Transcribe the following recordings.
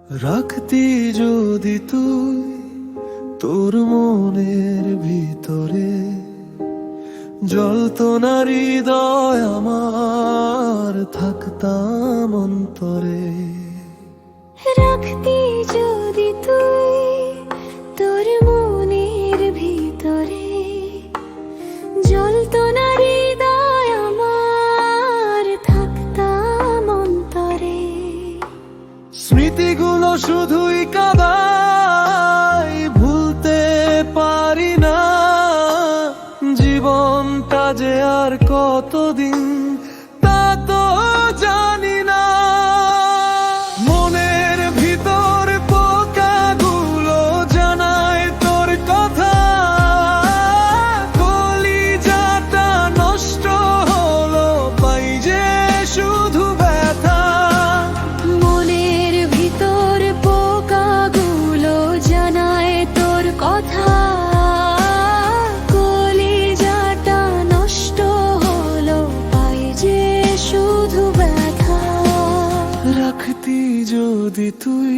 রাখতি যদি তুই তোর মনের ভিতরে, জ্বলতো না হৃদয় আমার, থাকতাম অন্তরে। রাখতি যদি তুই তোর মনের ভিতরে, জ্বলতো না হৃদয় আমার, থাকতাম অন্তরে। স্মৃতিগুলো শুধুই কাদায়, ভুলতে পারি না। জীবনটা যে আর কতদিন তা তো জানি না। মনের ভিতর পোকাগুলো জানায় তোর কথা, কলিজাটা নষ্ট হলো, পাই যে শুধু ব্যথা। মনের ভিতর পোকাগুলো জানায় তোর কথা, কলিজাটা নষ্ট হলো, পাই যে শুধু ব্যথা। রাখতি যদি তুই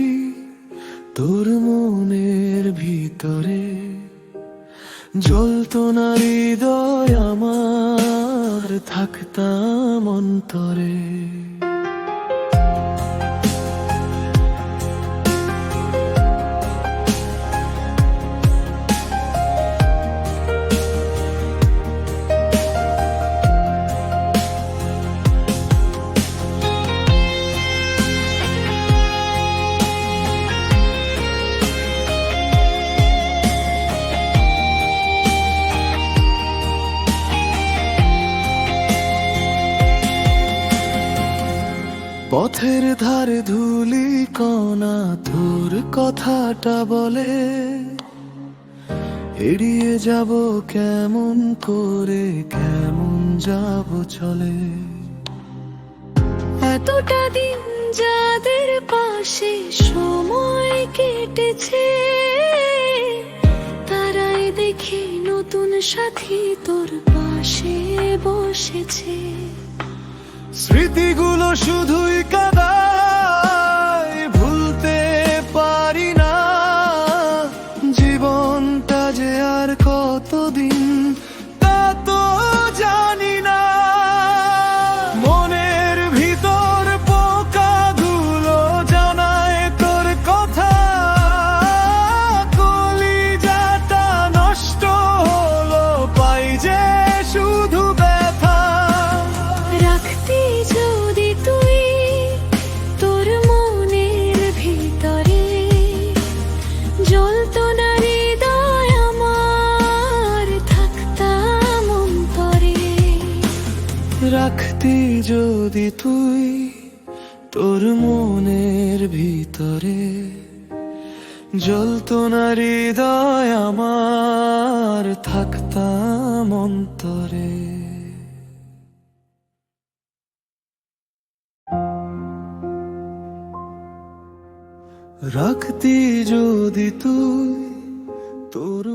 তোর মনের ভিতরে, জ্বলতো না হৃদয় আমার, থাকতাম অন্তরে। পথের ধারে ধুলি কণা তোর কথাটা বলে, এড়িয়ে যাব কেমন করে, কেমন যাব চলে। এতটা দিন যাদের পাশে সময় কেটেছে, তারাই দেখি নতুন সাথী তোর পাশে বসেছে। স্মৃতিগুলো শুধুই কাদায়, ভুলতে পারি না। জীবনটা যে আর কতদিন তা তো জানি না। মনের ভিতর পোকাগুলো জানায় তোর কথা, কলিজাটা নষ্ট হলো, পাই যে শুধু ব্যথা। রাখতি যদি তুই তোর মনের ভিতরে, জ্বলতো না হৃদয় আমার, থাকতাম অন্তরে। রাখতি যদি তুই তোর মনের ভিতরে, জ্বলতো না হৃদয় আমার, থাকতাম অন্তরে। রাখতি যদি তুই তোর